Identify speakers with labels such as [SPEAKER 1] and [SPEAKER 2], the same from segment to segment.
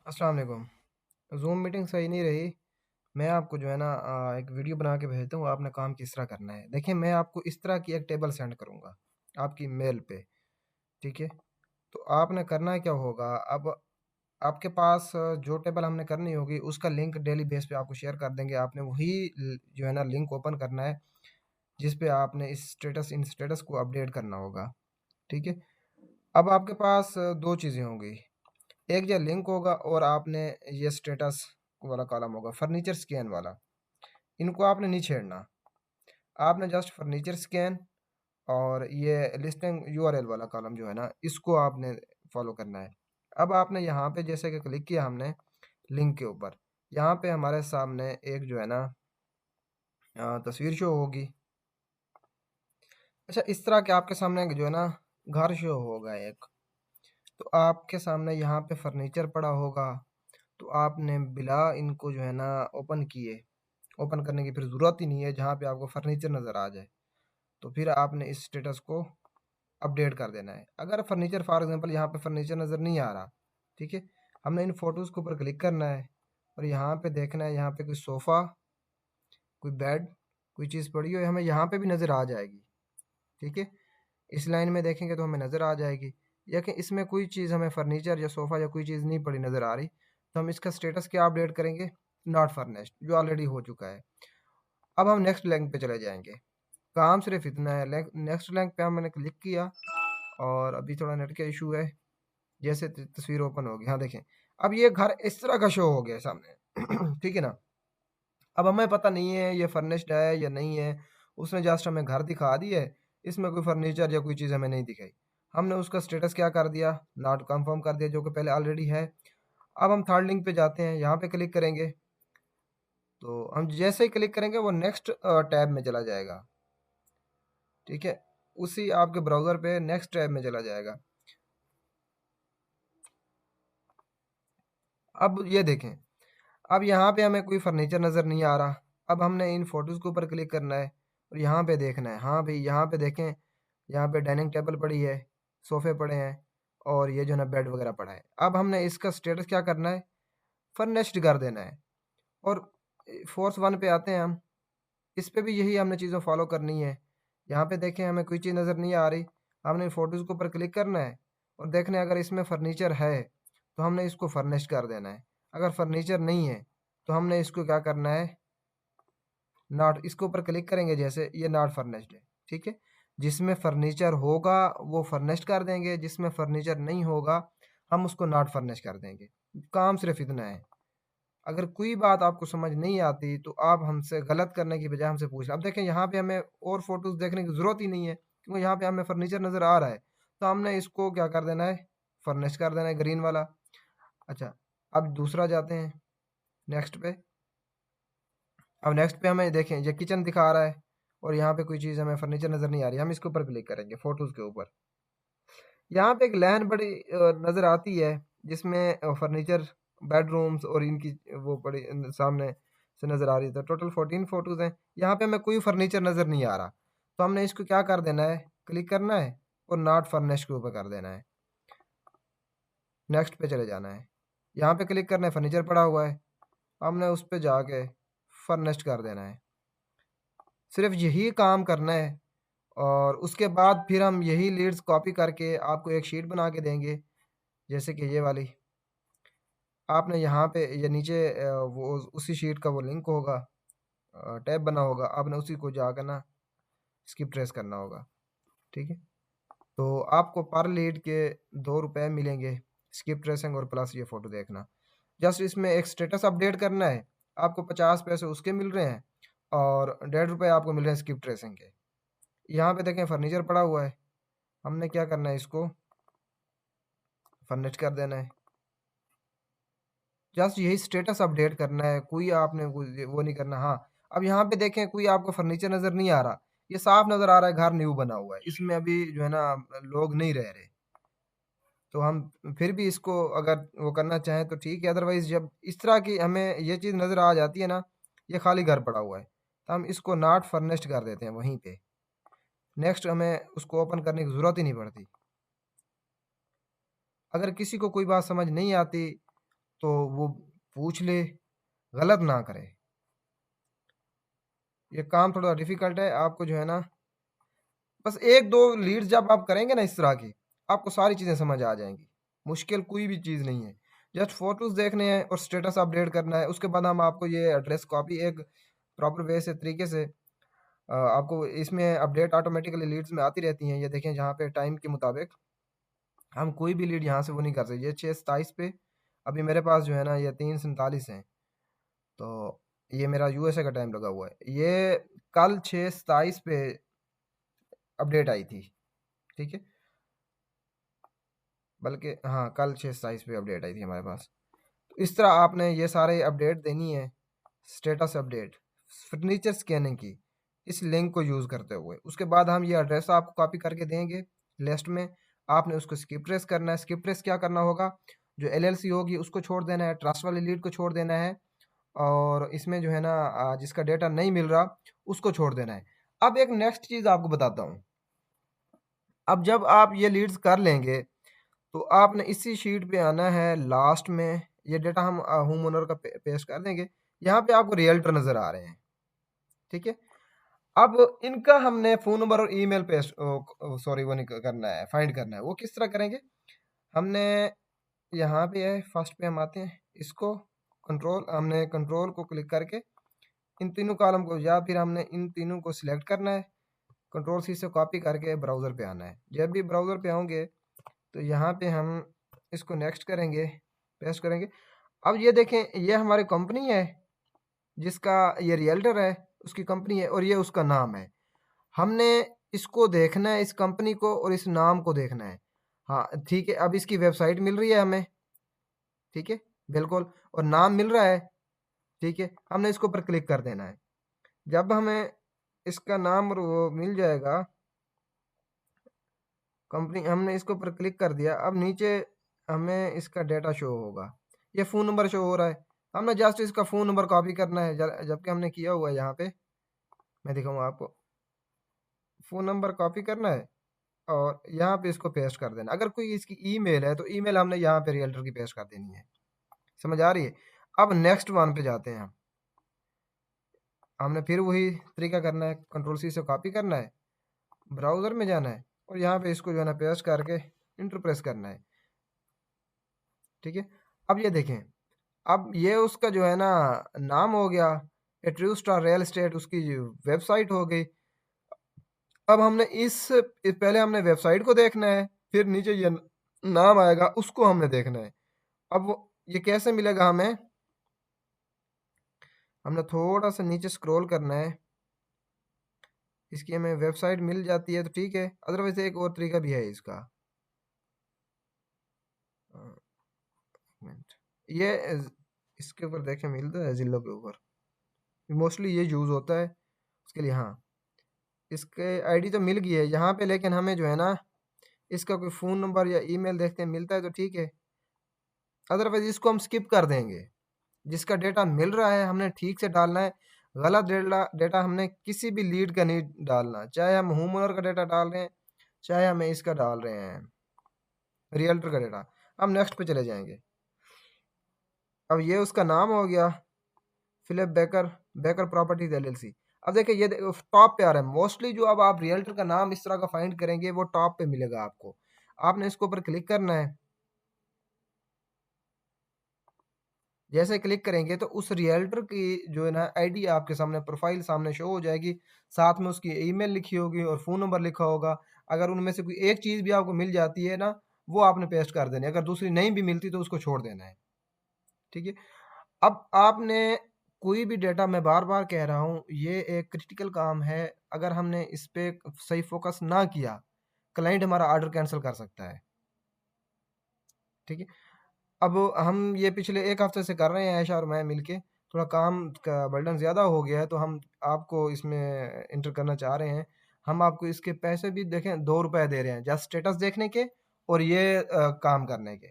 [SPEAKER 1] अस्सलाम वालेकुम। Zoom meeting सही नहीं रही। मैं आपको जो है ना एक वीडियो बना के भेजता हूँ, आपने काम किस तरह करना है। देखिए, मैं आपको इस तरह की एक टेबल सेंड करूँगा आपकी मेल पे, ठीक है? तो आपने करना क्या होगा, अब आपके पास जो टेबल हमने करनी होगी उसका लिंक डेली बेस पे आपको शेयर कर देंगे। आपने वही जो है ना लिंक ओपन करना है, जिस पे आपने इन स्टेटस को अपडेट करना होगा, ठीक है? अब आपके पास 2 चीज़ें होंगी। एक ये लिंक होगा और आपने ये स्टेटस वाला कॉलम होगा, फर्नीचर स्कैन वाला। इनको आपने नहीं छेड़ना। आपने जस्ट फर्नीचर स्कैन और ये लिस्टिंग यूआरएल वाला कॉलम जो है ना, इसको आपने फॉलो करना है। अब आपने यहाँ पे जैसे कि क्लिक किया हमने लिंक के ऊपर, यहाँ पे हमारे सामने एक जो है ना तस्वीर शो होगी। अच्छा, इस तरह के आपके सामने जो है ना घर शो होगा एक। तो आपके सामने यहाँ पे फर्नीचर पड़ा होगा। तो आपने बिला इनको जो है ना ओपन किए, ओपन करने की फिर ज़रूरत ही नहीं है, जहाँ पे आपको फर्नीचर नज़र आ जाए तो फिर आपने इस स्टेटस को अपडेट कर देना है। अगर फर्नीचर फॉर एग्जांपल यहाँ पे फर्नीचर नज़र नहीं आ रहा, ठीक है, हमने इन फोटोज़ के ऊपर क्लिक करना है और यहाँ पे देखना है, यहाँ पे कोई सोफ़ा, कोई बेड, कोई चीज़ पड़ी हो हमें यहाँ पे भी नज़र आ जाएगी, ठीक है। इस लाइन में देखेंगे तो हमें नज़र आ जाएगी। या कि इसमें कोई चीज़ हमें फर्नीचर या सोफ़ा या कोई चीज़ नहीं पड़ी नज़र आ रही, तो हम इसका स्टेटस क्या अपडेट करेंगे, नॉट फर्निश्ड, जो ऑलरेडी हो चुका है। अब हम नेक्स्ट लिंक पे चले जाएंगे। काम सिर्फ इतना है, नेक्स्ट लिंक पे हमने क्लिक किया और अभी थोड़ा नेट का इशू है। जैसे तस्वीर ओपन होगी, हाँ देखें, अब ये घर इस तरह का शो हो गया है सामने ठीक है ना। अब हमें पता नहीं है ये फर्निश्ड है या नहीं है, उसने जस्ट हमें घर दिखा दिया है, इसमें कोई फर्नीचर या कोई चीज़ हमें नहीं दिखाई। हमने उसका स्टेटस क्या कर दिया, नॉट कंफर्म कर दिया, जो कि पहले ऑलरेडी है। अब हम थर्ड लिंक पे जाते हैं, यहाँ पे क्लिक करेंगे तो हम जैसे ही क्लिक करेंगे वो नेक्स्ट टैब में चला जाएगा, ठीक है। उसी आपके ब्राउज़र पे नेक्स्ट टैब में चला जाएगा। अब ये देखें, अब यहाँ पे हमें कोई फर्नीचर नज़र नहीं आ रहा। अब हमने इन फोटोज़ के ऊपर क्लिक करना है और यहाँ पे देखना है। हाँ भाई, यहाँ पे देखें, यहाँ पे डाइनिंग टेबल पड़ी है, सोफ़े पड़े हैं और ये जो है ना बेड वगैरह पड़ा है। अब हमने इसका स्टेटस क्या करना है, फर्निश्ड कर देना है। और फोर्थ वन पे आते हैं हम, इस पे भी यही हमने चीज़ें फॉलो करनी है। यहाँ पे देखें, हमें कोई चीज़ नज़र नहीं आ रही, हमने इन फोटोज़ के ऊपर क्लिक करना है और देखना है अगर इसमें फर्नीचर है तो हमने इसको फर्निश्ड कर देना है। अगर फर्नीचर नहीं है तो हमने इसको क्या करना है, नॉट, इसके ऊपर क्लिक करेंगे जैसे, ये नॉट फर्निश्ड है, ठीक है। जिसमें फर्नीचर होगा वो फर्निश्ड कर देंगे, जिसमें फर्नीचर नहीं होगा हम उसको नॉट फर्निश कर देंगे। काम सिर्फ इतना है। अगर कोई बात आपको समझ नहीं आती तो आप हमसे गलत करने की बजाय हमसे पूछ लें। अब देखें, यहाँ पे हमें और फोटोज़ देखने की ज़रूरत ही नहीं है, क्योंकि यहाँ पे हमें फर्नीचर नज़र आ रहा है। तो हमने इसको क्या कर देना है, फर्निश कर देना है, ग्रीन वाला। अच्छा, अब दूसरा जाते हैं नेक्स्ट पे। अब नेक्स्ट पे हमें देखें, ये किचन दिखा रहा है और यहाँ पे कोई चीज़ हमें फर्नीचर नज़र नहीं आ रही। हम इसके ऊपर क्लिक करेंगे, फोटोज़ के ऊपर। यहाँ पे एक लाइन बड़ी नज़र आती है, जिसमें फर्नीचर, बेडरूम्स और इनकी वो बड़ी सामने से नज़र आ रही है। टोटल 14 फोटोज़ हैं। यहाँ पे हमें कोई फर्नीचर नज़र नहीं आ रहा, तो हमने इसको क्या कर देना है, क्लिक करना है और नॉट फर्निश्ड के ऊपर कर देना है। नेक्स्ट पे चले जाना है, यहाँ पे क्लिक करना है, फर्नीचर पड़ा हुआ है, हमने उस पे जाके फर्निश्ड कर देना है। सिर्फ यही काम करना है और उसके बाद फिर हम यही लीड्स कॉपी करके आपको एक शीट बना के देंगे, जैसे कि ये वाली। आपने यहाँ पे ये नीचे वो उसी शीट का वो लिंक होगा, टैब बना होगा, आपने उसी को जाकर ना स्किप ट्रेस करना होगा, ठीक है। तो आपको पर लीड के 2 रुपये मिलेंगे, स्किप ट्रेसिंग और प्लस ये फ़ोटो देखना। जस्ट इसमें एक स्टेटस अपडेट करना है, आपको 50 पैसे उसके मिल रहे हैं और 1.5 रुपये आपको मिल रहे हैं स्किप ट्रेसिंग के। यहाँ पे देखें, फर्नीचर पड़ा हुआ है, हमने क्या करना है, इसको फर्निश कर देना है। जस्ट यही स्टेटस अपडेट करना है, कोई आपने वो नहीं करना। हाँ, अब यहाँ पे देखें, कोई आपको फर्नीचर नज़र नहीं आ रहा, ये साफ नज़र आ रहा है घर न्यू बना हुआ है, इसमें अभी जो है ना लोग नहीं रह रहे। तो हम फिर भी इसको अगर वो करना चाहें तो ठीक है, अदरवाइज़ जब इस तरह की हमें ये चीज़ नज़र आ जाती है ना, ये खाली घर पड़ा हुआ है, तो हम इसको नॉट फर्निश्ड कर देते हैं वहीं पे। नेक्स्ट हमें उसको ओपन करने की ज़रूरत ही नहीं पड़ती। अगर किसी को कोई बात समझ नहीं आती तो वो पूछ ले, गलत ना करे। ये काम थोड़ा डिफिकल्ट है, आपको जो है ना बस 1-2 लीड्स जब आप करेंगे ना इस तरह की, आपको सारी चीज़ें समझ आ जाएँगी। मुश्किल कोई भी चीज़ नहीं है। जस्ट फ़ोटोज़ देखने हैं और स्टेटस अपडेट करना है। उसके बाद हम आपको ये एड्रेस कॉपी एक प्रॉपर वे से तरीके से आपको इसमें अपडेट ऑटोमेटिकली लीड्स में आती रहती हैं। ये देखें जहाँ पे टाइम के मुताबिक हम कोई भी लीड यहाँ से वो नहीं कर सकते। ये 6:27 पे अभी मेरे पास जो है ना ये 3:47 हैं। तो ये मेरा यूएसए का टाइम लगा हुआ है। ये कल 6:27 पे अपडेट आई थी, ठीक है? बल्कि हाँ, कल 6:27 पे अपडेट आई थी हमारे पास। तो इस तरह आपने ये सारे अपडेट देनी है, स्टेटस अपडेट, फर्नीचर स्कैनिंग की, इस लिंक को यूज़ करते हुए। उसके बाद हम ये एड्रेस आपको कॉपी करके देंगे लिस्ट में, आपने उसको स्किप ट्रेस करना है। स्किप ट्रेस क्या करना होगा, जो एलएलसी होगी उसको छोड़ देना है, ट्रस्ट वाली लीड को छोड़ देना है, और इसमें जो है ना जिसका डेटा नहीं मिल रहा उसको छोड़ देना है। अब एक नेक्स्ट चीज़ आपको बताता हूँ। अब जब आप ये लीड्स कर लेंगे तो आपने इसी शीट पे आना है लास्ट में। ये डेटा हम होम ओनर का पेस्ट कर देंगे। यहाँ पे आपको रियल्टर नज़र आ रहे हैं, ठीक है? अब इनका हमने फ़ोन नंबर और ईमेल पेस्ट सॉरी वो नहीं करना है, फाइंड करना है। वो किस तरह करेंगे, हमने यहाँ पे है, फर्स्ट पे हम आते हैं, इसको हमने कंट्रोल को क्लिक करके इन तीनों कॉलम को, या फिर हमने इन तीनों को सिलेक्ट करना है, कंट्रोल सी से कॉपी करके ब्राउज़र पे आना है। जब भी ब्राउज़र पे आओगे तो यहाँ पे हम इसको नेक्स्ट करेंगे, पेस्ट करेंगे। अब ये देखें, ये हमारी कंपनी है, जिसका ये रियल्टर है उसकी कंपनी है, और ये उसका नाम है। हमने इसको देखना है, इस कंपनी को और इस नाम को देखना है। हाँ, ठीक है। अब इसकी वेबसाइट मिल रही है हमें, ठीक है, बिल्कुल, और नाम मिल रहा है, ठीक है। हमने इसके ऊपर क्लिक कर देना है। जब हमें इसका नाम और वो मिल जाएगा, कंपनी, हमने इसके ऊपर क्लिक कर दिया। अब नीचे हमें इसका डेटा शो होगा, ये फ़ोन नंबर शो हो रहा है। हमने जस्ट इसका फ़ोन नंबर कॉपी करना है, जबकि हमने किया हुआ है यहाँ पे, मैं दिखाऊंगा आपको। फ़ोन नंबर कॉपी करना है और यहाँ पे इसको पेस्ट कर देना। अगर कोई इसकी ईमेल है तो ईमेल हमने यहाँ पे रियल्टर की पेस्ट कर देनी है। समझ आ रही है? अब नेक्स्ट वन पे जाते हैं हम। हमने फिर वही तरीका करना है, कंट्रोल सी से कॉपी करना है, ब्राउज़र में जाना है और यहाँ पे इसको जो है ना पेस्ट करके इंटर प्रेस करना है, ठीक है। अब ये देखें, अब ये उसका जो है ना नाम हो गया, ए ट्रू स्टार रियल एस्टेट उसकी वेबसाइट हो गई। अब हमने पहले हमने वेबसाइट को देखना है, फिर नीचे ये नाम आएगा उसको हमने देखना है। अब ये कैसे मिलेगा हमें, हमने थोड़ा सा नीचे स्क्रॉल करना है, इसकी हमें वेबसाइट मिल जाती है तो ठीक है, अदरवाइज एक और तरीका भी है इसका। मिनट, ये इसके ऊपर देखें मिलता है जिलो के ऊपर, मोस्टली ये यूज़ होता है उसके लिए। हाँ, इसके आईडी तो मिल गई है यहाँ पे, लेकिन हमें जो है ना इसका कोई फ़ोन नंबर या ईमेल देखते हैं मिलता है तो ठीक है, अदरवाइज इसको हम स्किप कर देंगे। जिसका डेटा मिल रहा है हमने ठीक से डालना है, गलत डेटा हमने किसी भी लीड का नहीं डालना, चाहे हम होम ओनर का डेटा डाल रहे हैं, चाहे हम इसका डाल रहे हैं रियल्टर का डेटा। हम नेक्स्ट पे चले जाएंगे। अब ये उसका नाम हो गया, Philip Baker, Baker Properties LLC. अब देखिए ये टॉप पे आ रहा है मोस्टली। जो अब आप रियल्टर का नाम इस तरह का फाइंड करेंगे वो टॉप पे मिलेगा आपको। आपने इसके ऊपर क्लिक करना है। जैसे क्लिक करेंगे तो उस रियल्टर की जो है ना आईडी आपके सामने, प्रोफाइल सामने शो हो जाएगी, साथ में उसकी ईमेल लिखी होगी और फ़ोन नंबर लिखा होगा। अगर उनमें से कोई एक चीज़ भी आपको मिल जाती है ना, वो आपने पेस्ट कर देनी है, अगर दूसरी नहीं भी मिलती तो उसको छोड़ देना है, ठीक है। अब आपने कोई भी डेटा, मैं बार बार कह रहा हूँ ये एक क्रिटिकल काम है, अगर हमने इस पे सही फोकस ना किया, क्लाइंट हमारा ऑर्डर कैंसिल कर सकता है, ठीक है। अब हम ये पिछले 1 हफ्ते से कर रहे हैं आयशा और मैं मिलके, थोड़ा काम का बर्डन ज़्यादा हो गया है तो हम आपको इसमें एंटर करना चाह रहे हैं। हम आपको इसके पैसे भी देखें ₹2 दे रहे हैं, जस्ट स्टेटस देखने के और ये काम करने के,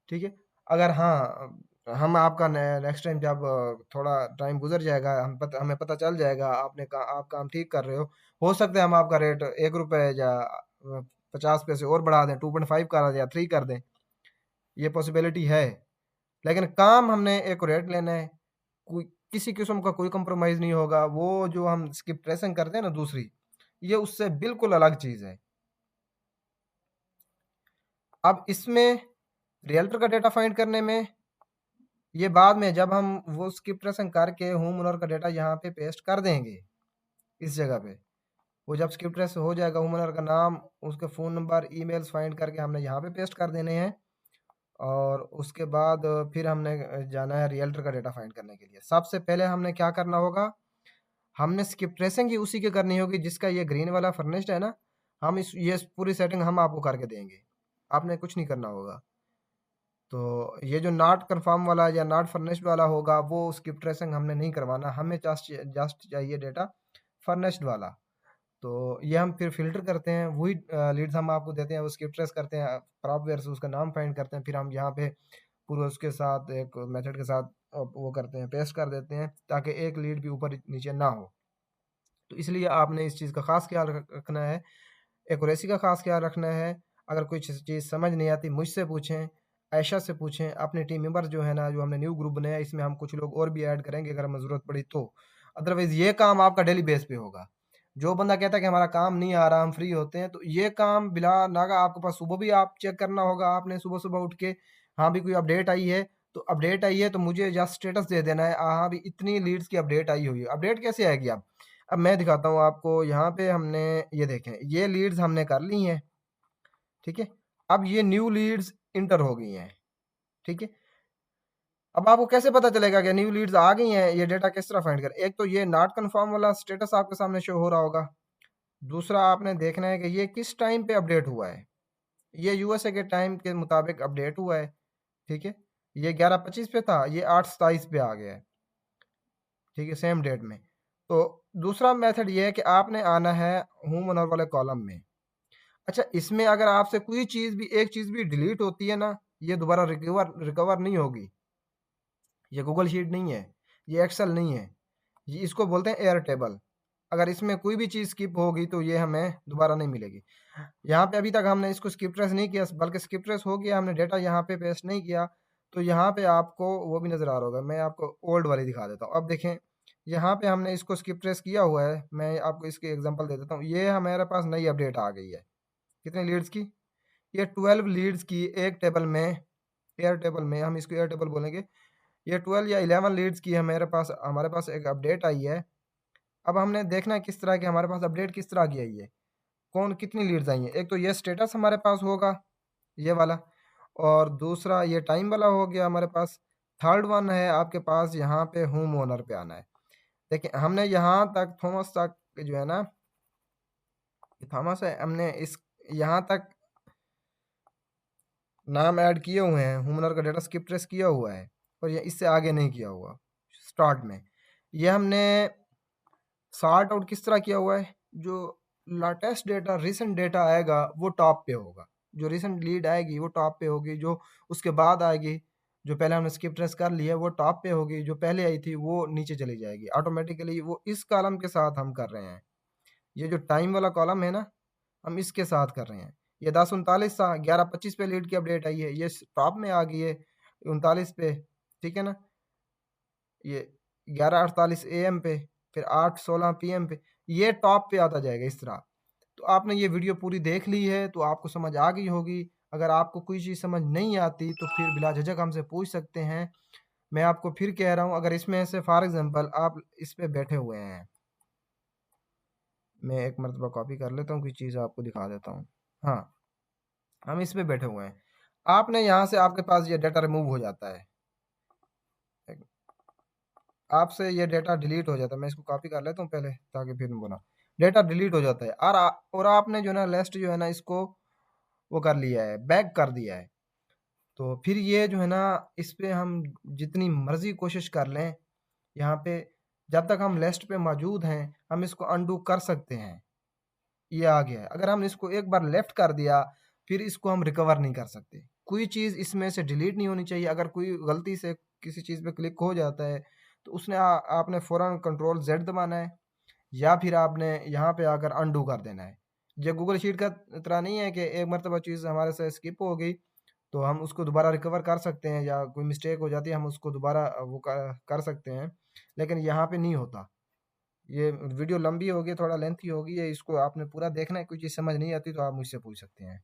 [SPEAKER 1] ठीक है। अगर हाँ, हम आपका नेक्स्ट टाइम जब थोड़ा टाइम गुजर जाएगा, हमें पता चल जाएगा आप काम ठीक कर रहे हो सकता है हम आपका रेट ₹1 या 50 पैसे और बढ़ा दें, 2.5 कर दें या 3 कर दें, ये पॉसिबिलिटी है। लेकिन काम हमने एक्यूरेट लेना है, कोई किसी किस्म का कोई कंप्रोमाइज़ नहीं होगा। वो जो हम स्किप ट्रेसिंग करते हैं ना दूसरी, ये उससे बिल्कुल अलग चीज़ है। अब इसमें रियल्टर का डेटा फाइंड करने में, ये बाद में जब हम वो स्किप ट्रेसिंग करके होम ओनर का डेटा यहाँ पे पेस्ट कर देंगे, इस जगह पे, वो जब स्किप ट्रेस हो जाएगा, होम ओनर का नाम, उसके फ़ोन नंबर, ईमेल्स फाइंड करके हमने यहाँ पे पेस्ट कर देने हैं। और उसके बाद फिर हमने जाना है रियल्टर का डेटा फाइंड करने के लिए। सबसे पहले हमने क्या करना होगा, हमने स्किप ट्रेसिंग ही उसी की करनी होगी जिसका ये ग्रीन वाला फर्निश्ड है ना, हम इस ये पूरी सेटिंग हम आपको करके देंगे, आपने कुछ नहीं करना होगा। तो ये जो नॉट कन्फर्म वाला या नॉट फर्निश्ड वाला होगा, वो स्किप ट्रेसिंग हमने नहीं करवाना, हमें जस्ट जस्ट चाहिए डेटा फर्निश्ड वाला। तो ये हम फिर फ़िल्टर करते हैं, वही लीड्स हम आपको देते हैं, वो स्किप ट्रेस करते हैं, प्रॉपवेयर से उसका नाम फाइंड करते हैं, फिर हम यहाँ पे पूरा उसके साथ एक मेथड के साथ वो करते हैं, पेस्ट कर देते हैं, ताकि एक लीड भी ऊपर नीचे ना हो। तो इसलिए आपने इस चीज़ का ख़ास ख्याल रखना है, एक्यूरेसी का ख़ास ख्याल रखना है। अगर कोई चीज़ समझ नहीं आती मुझसे पूछें, आयशा से पूछें, अपने टीम मेंबर जो है ना, जो हमने न्यू ग्रुप बनाया, इसमें हम कुछ लोग और भी ऐड करेंगे अगर हमें ज़रूरत पड़ी तो। अदरवाइज़ ये काम आपका डेली बेस पे होगा। जो बंदा कहता है कि हमारा काम नहीं आ रहा, हम फ्री होते हैं, तो ये काम बिला नागा आपके पास सुबह भी आप चेक करना होगा। आपने सुबह-सुबह उठ के, हाँ भी कोई अपडेट आई है, तो अपडेट आई है तो मुझे जस्ट स्टेटस दे देना है, हाँ भी इतनी लीड्स की अपडेट आई हुई है। अपडेट कैसे आएगी आप? अब मैं दिखाता हूँ आपको, यहाँ पे हमने ये देखें, ये लीड्स हमने कर ली हैं, ठीक है? अब ये न्यू लीड्स इंटर हो गई हैं, ठीक है? अब आपको कैसे पता चलेगा कि न्यू लीड्स आ गई हैं, ये डेटा किस तरह फाइंड करें? एक तो ये नॉट कन्फर्म वाला स्टेटस आपके सामने शो हो रहा होगा। दूसरा आपने देखना है कि ये किस टाइम पे अपडेट हुआ है। ये यूएसए के टाइम के मुताबिक अपडेट हुआ है, ठीक है? ये 11:25 पे था, ये 8:27 पे आ गया है, ठीक है? सेम डेट में। तो दूसरा मेथड ये है कि आपने आना है होम ओनर वाले कॉलम में। अच्छा, इसमें अगर आपसे कोई चीज़ भी, एक चीज़ भी डिलीट होती है ना, ये दोबारा रिकवर रिकवर नहीं होगी। ये गूगल शीट नहीं है, ये एक्सेल नहीं है, ये इसको बोलते हैं एयर टेबल। अगर इसमें कोई भी चीज़ स्किप होगी तो ये हमें दोबारा नहीं मिलेगी। यहाँ पे अभी तक हमने इसको स्किप ट्रेस नहीं किया, बल्कि स्किप ट्रेस हो गया, हमने डेटा यहाँ पे पेस्ट नहीं किया, तो यहाँ पे आपको वो भी नज़र आ रहा होगा। मैं आपको ओल्ड वाली दिखा देता हूँ। अब देखें, यहाँ पे हमने इसको स्किप ट्रेस किया हुआ है, मैं आपको इसकी एग्जांपल दे देता हूँ। ये हमारे पास नई अपडेट आ गई है, कितने लीड्स की? ये 12 लीड्स की एक टेबल में, एयर टेबल में, हम इसको एयर टेबल बोलेंगे। ये 12 या 11 लीड्स की हमारे पास एक अपडेट आई है। अब हमने देखना है किस तरह की हमारे पास अपडेट किस तरह की आई है, कौन कितनी लीड्स आई हैं। एक तो ये स्टेटस हमारे पास होगा, ये वाला, और दूसरा ये टाइम वाला हो गया हमारे पास। थर्ड वन है आपके पास, यहाँ पे होम ओनर पे आना है। देखिए, हमने यहाँ तक थॉमस तक जो है ना, थॉमस है, हमने इस यहाँ तक नाम ऐड किए हुए हैं, होम ओनर का डेटा स्किप ट्रेस किया हुआ है, और ये इससे आगे नहीं किया हुआ स्टार्ट में। ये हमने सॉर्ट आउट किस तरह किया हुआ है, जो लेटेस्ट डेटा, रिसेंट डेटा आएगा वो टॉप पे होगा, जो रिसेंट लीड आएगी वो टॉप पे होगी, जो उसके बाद आएगी, जो पहले हमने स्किप ट्रेस कर लिया है वो टॉप पे होगी, जो पहले आई थी वो नीचे चली जाएगी ऑटोमेटिकली। वो इस कॉलम के साथ हम कर रहे हैं, ये जो टाइम वाला कॉलम है ना, हम इसके साथ कर रहे हैं। ये 10:39 था, 11:25 पे लीड की अपडेट आई है, ये टॉप में आ गई है 39 पे, ठीक है ना? ये 11:48 एएम पे, फिर 8:16 पीएम पे, ये टॉप पे आता जाएगा इस तरह। तो आपने ये वीडियो पूरी देख ली है तो आपको समझ आ गई होगी। अगर आपको कोई चीज़ समझ नहीं आती तो फिर बिला झिझक हमसे पूछ सकते हैं। मैं आपको फिर कह रहा हूँ, अगर इसमें से फॉर एग्ज़ाम्पल आप इस पे बैठे हुए हैं, मैं एक मरतबा कॉपी कर लेता हूँ, कोई चीज़ आपको दिखा देता हूँ। हाँ, हम इस पे बैठे हुए हैं। आपने यहाँ से, आपके पास ये डाटा रिमूव हो जाता है। आपसे ये डेटा डिलीट हो जाता है। मैं इसको कॉपी कर लेता हूँ पहले, ताकि फिर बोला, डेटा डिलीट हो जाता है। और आपने जो है ना लिस्ट जो है ना, इसको वो कर लिया है, बैक कर दिया है। तो फिर ये जो है ना, इस पे हम जितनी मर्ज़ी कोशिश कर लें, यहाँ पे जब तक हम लिस्ट पे मौजूद हैं, हम इसको अनडू कर सकते हैं। ये आ गया है। अगर हमने इसको एक बार लेफ्ट कर दिया, फिर इसको हम रिकवर नहीं कर सकते। कोई चीज़ इसमें से डिलीट नहीं होनी चाहिए। अगर कोई गलती से किसी चीज़ पे क्लिक हो जाता है, तो उसने आपने फ़ौरन कंट्रोल ज़ेड दबाना है, या फिर आपने यहाँ पे आकर अनडू कर देना है। ये गूगल शीट का तरह नहीं है कि एक मरतबा चीज़ हमारे से स्किप हो गई, तो हम उसको दोबारा रिकवर कर सकते हैं, या कोई मिस्टेक हो जाती है हम उसको दोबारा वो कर सकते हैं, लेकिन यहाँ पे नहीं होता। ये वीडियो लंबी होगी, थोड़ा लेंथी होगी, ये इसको आपने पूरा देखना है, कोई चीज़ समझ नहीं आती तो आप मुझसे पूछ सकते हैं।